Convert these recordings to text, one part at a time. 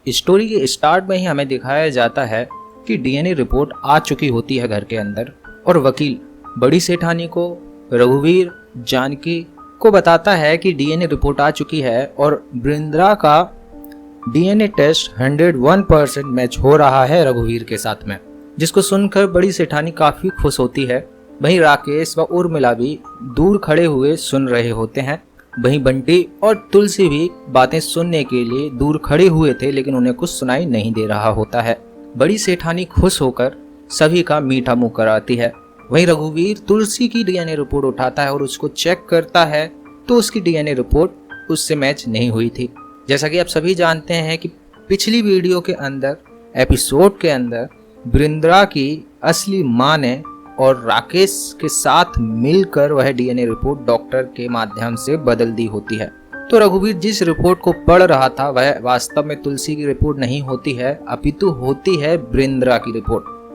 Story के start में ही हमें दिखाया जाता है कि डीएनए रिपोर्ट आ चुकी होती है घर के अंदर और वकील बड़ी सेठानी को रघुवीर जानकी को बताता है कि डीएनए रिपोर्ट आ चुकी है और बृंद्रा का डीएनए टेस्ट 101% मैच हो रहा है रघुवीर के साथ में, जिसको सुनकर बड़ी सेठानी काफी खुश होती है। वहीं राकेश व उर्मिला भी दूर खड़े हुए सुन रहे होते हैं। वहीं बंटी और तुलसी भी बातें सुनने के लिए दूर खड़े हुए थे, लेकिन उन्हें कुछ सुनाई नहीं दे रहा होता है। बड़ी सेठानी खुश होकर सभी का मीठा मुंह कराती है। वहीं रघुवीर तुलसी की डीएनए रिपोर्ट उठाता है और उसको चेक करता है तो उसकी डीएनए रिपोर्ट उससे मैच नहीं हुई थी। जैसा कि आप सभी जानते हैं कि पिछली वीडियो के अंदर एपिसोड के अंदर बृंद्रा की असली मां ने और राकेश के साथ मिलकर वह डीएनए रिपोर्ट डॉक्टर के माध्यम से बदल दी होती है। तो रघुवीर जिस रिपोर्ट को पढ़ रहा था वह वास्तव में तुलसी की रिपोर्ट नहीं होती है, अपितु होती है बृंद्रा की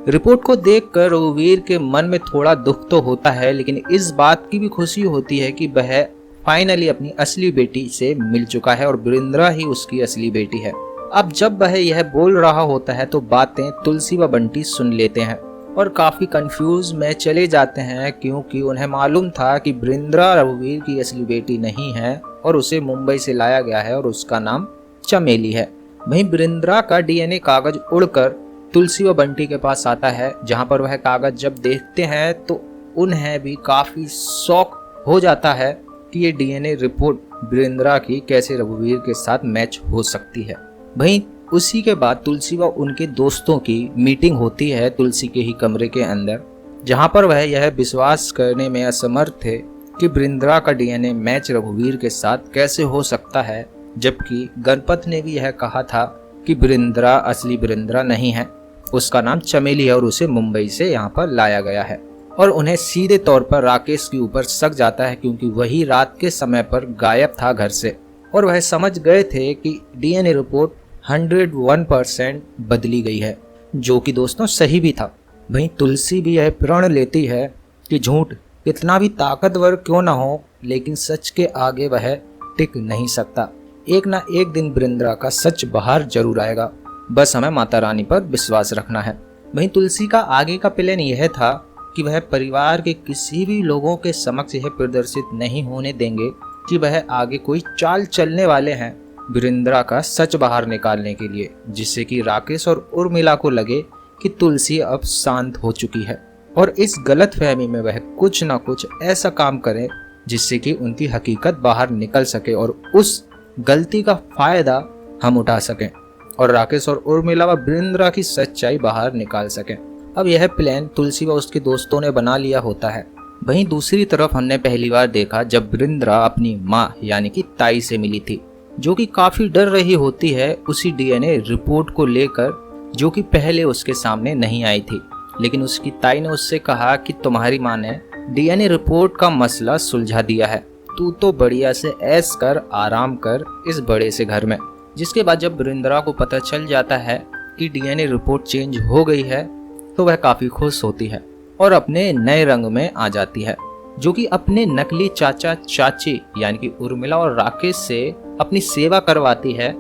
रिपोर्ट को देखकर रघुवीर के मन में थोड़ा दुख तो होता है, लेकिन इस बात की भी खुशी होती है कि वह फाइनली अपनी असली बेटी से मिल चुका है और बृंद्रा ही उसकी असली बेटी है। अब जब वह यह बोल रहा होता है तो बातें तुलसी व बंटी सुन लेते हैं और काफी कंफ्यूज में चले जाते हैं, क्योंकि उन्हें मालूम था कि बृंद्रा रघुवीर की असली बेटी नहीं है और उसे मुंबई से लाया गया है और उसका नाम चमेली है। वहीं बृंद्रा का डीएनए कागज उड़कर तुलसी व बंटी के पास आता है, जहां पर वह कागज जब देखते हैं तो उन्हें भी काफी शौक हो जाता है कि ये डीएनए रिपोर्ट बृंद्रा की कैसे रघुवीर के साथ मैच हो सकती है। वहीं उसी के बाद तुलसी व उनके दोस्तों की मीटिंग होती है तुलसी के ही कमरे के अंदर, जहां पर वह यह विश्वास करने में असमर्थ थे कि बृंद्रा का डीएनए मैच रघुवीर के साथ कैसे हो सकता है, जबकि गणपत ने भी यह कहा था कि बृंद्रा असली बृंद्रा नहीं है, उसका नाम चमेली है और उसे मुंबई से यहाँ पर लाया गया है। और उन्हें सीधे तौर पर राकेश के ऊपर शक जाता है, क्योंकि वही रात के समय पर गायब था घर से और वह समझ गए थे कि डीएनए रिपोर्ट 101% बदली गई है, जो कि दोस्तों सही भी था। वहीं तुलसी भी यह प्रण लेती है कि झूठ कितना भी ताकतवर क्यों ना हो, लेकिन सच के आगे वह टिक नहीं सकता। एक ना एक दिन बृंद्रा का सच बाहर जरूर आएगा, बस हमें माता रानी पर विश्वास रखना है। वहीं तुलसी का आगे का प्लान यह था कि वह परिवार के किसी भी लोगों के समक्ष यह प्रदर्शित नहीं होने देंगे कि वह आगे कोई चाल चलने वाले हैं बृंद्रा का सच बाहर निकालने के लिए, जिससे कि राकेश और उर्मिला को लगे कि तुलसी अब शांत हो चुकी है और इस गलतफहमी में वह कुछ ना कुछ ऐसा काम करे जिससे कि उनकी हकीकत बाहर निकल सके और उस गलती का फायदा हम उठा सकें और राकेश और उर्मिला व बृंद्रा की सच्चाई बाहर निकाल सकें। अब यह प्लान तुलसी व उसके दोस्तों ने बना लिया होता है। वहीं दूसरी तरफ हमने पहली बार देखा जब बृंद्रा अपनी माँ यानी कि ताई से मिली थी, जो कि काफी डर रही होती है उसी डीएनए रिपोर्ट को लेकर, जो कि पहले उसके सामने नहीं आई थी। लेकिन उसकी ताई ने उससे कहा कि तुम्हारी माँ ने डीएनए रिपोर्ट का मसला सुलझा दिया है, तू तो बढ़िया से ऐश कर आराम कर इस बड़े से घर में। जिसके बाद जब बृंद्रा को पता चल जाता है कि डीएनए रिपोर्ट चेंज हो गई है तो वह काफी खुश होती है और अपने नए रंग में आ जाती है, जो कि अपने नकली चाचा चाची यानी कि उर्मिला और राकेश से अपनी सेवा करवाती है।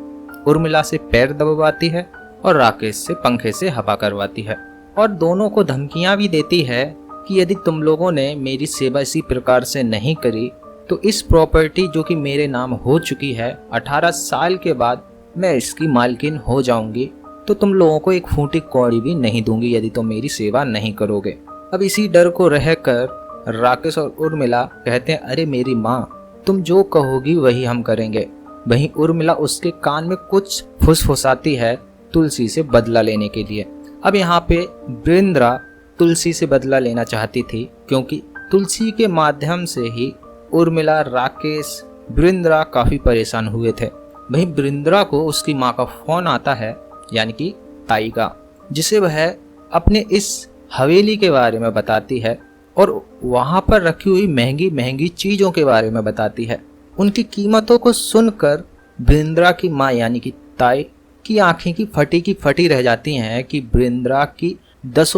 उर्मिला से पैर दबाती है और राकेश से पंखे से हवा करवाती है और दोनों को धमकियां भी देती है कि यदि तुम लोगों ने मेरी सेवा इसी प्रकार से नहीं करी तो इस प्रॉपर्टी जो कि मेरे नाम हो चुकी है 18 साल के बाद मैं इसकी मालकिन हो जाऊंगी, तो तुम लोगों को एक फूटी कौड़ी भी नहीं दूंगी यदि तुम मेरी सेवा नहीं करोगे। अब इसी डर को रहकर राकेश और उर्मिला कहते हैं, अरे मेरी माँ, तुम जो कहोगी वही हम करेंगे। वहीं उर्मिला उसके कान में कुछ फुसफुसाती है तुलसी से बदला लेने के लिए। अब यहाँ पे बृंद्रा तुलसी से बदला लेना चाहती थी, क्योंकि तुलसी के माध्यम से ही उर्मिला, राकेश, बृंद्रा काफी परेशान हुए थे। वहीं बृंद्रा को उसकी माँ का फोन आता है यानी कि ताई का, जिसे वह अपने इस हवेली के बारे में बताती है और वहां पर रखी हुई महंगी महंगी चीजों के बारे में बताती है। उनकी कीमतों को सुनकर बृंद्रा की माँ यानी कि ताई की आंखें की फटी रह जाती हैं कि बृंद्रा की 10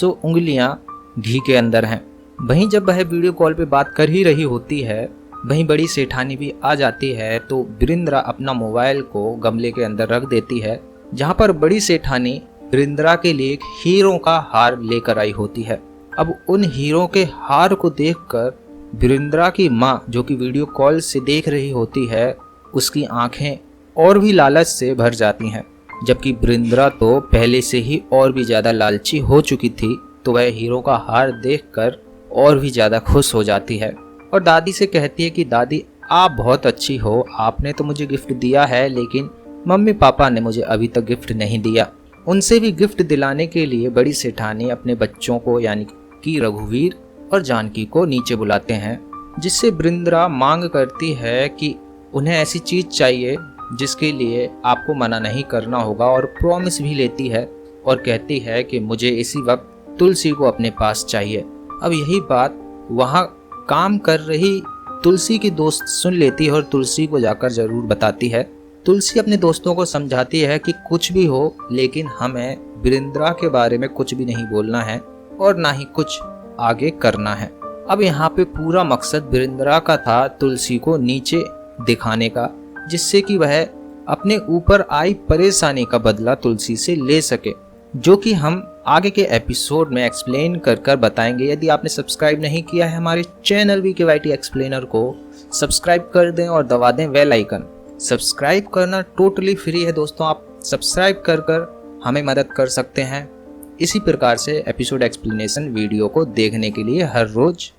उंगलियां घी के अंदर हैं। वहीं जब वह वीडियो कॉल पे बात कर ही रही होती है, वहीं बड़ी सेठानी भी आ जाती है, तो बृंद्रा अपना मोबाइल को गमले के अंदर रख देती है जहाँ पर बड़ी सेठानी वृंद्रा के लिए एक हीरो का हार लेकर आई होती है। अब उन हीरो के हार को देखकर वृंद्रा की माँ, जो कि वीडियो कॉल से देख रही होती है, उसकी आंखें और भी लालच से भर जाती हैं। जबकि वृंद्रा तो पहले से ही और भी ज़्यादा लालची हो चुकी थी, तो वह हीरो का हार देखकर और भी ज़्यादा खुश हो जाती है और दादी से कहती है कि दादी आप बहुत अच्छी हो, आपने तो मुझे गिफ्ट दिया है, लेकिन मम्मी पापा ने मुझे अभी तक गिफ्ट नहीं दिया। उनसे भी गिफ्ट दिलाने के लिए बड़ी सेठानी अपने बच्चों को यानी कि रघुवीर और जानकी को नीचे बुलाते हैं, जिससे वृंद्रा मांग करती है कि उन्हें ऐसी चीज़ चाहिए जिसके लिए आपको मना नहीं करना होगा, और प्रॉमिस भी लेती है और कहती है कि मुझे इसी वक्त तुलसी को अपने पास चाहिए। अब यही बात वहाँ काम कर रही तुलसी की दोस्त सुन लेती है और तुलसी को जाकर ज़रूर बताती है। तुलसी अपने दोस्तों को समझाती है कि कुछ भी हो, लेकिन हमें वृंद्रा के बारे में कुछ भी नहीं बोलना है और ना ही कुछ आगे करना है। अब यहाँ पे पूरा मकसद वृंद्रा का था तुलसी को नीचे दिखाने का, जिससे कि वह अपने ऊपर आई परेशानी का बदला तुलसी से ले सके, जो कि हम आगे के एपिसोड में एक्सप्लेन कर बताएंगे। यदि आपने सब्सक्राइब नहीं किया है हमारे चैनल VKYT एक्सप्लेनर को, सब्सक्राइब कर दें और दबा दें बेल आइकन। सब्सक्राइब करना टोटली फ्री है दोस्तों, आप सब्सक्राइब कर हमें मदद कर सकते हैं इसी प्रकार से एपिसोड एक्सप्लेनेशन वीडियो को देखने के लिए हर रोज।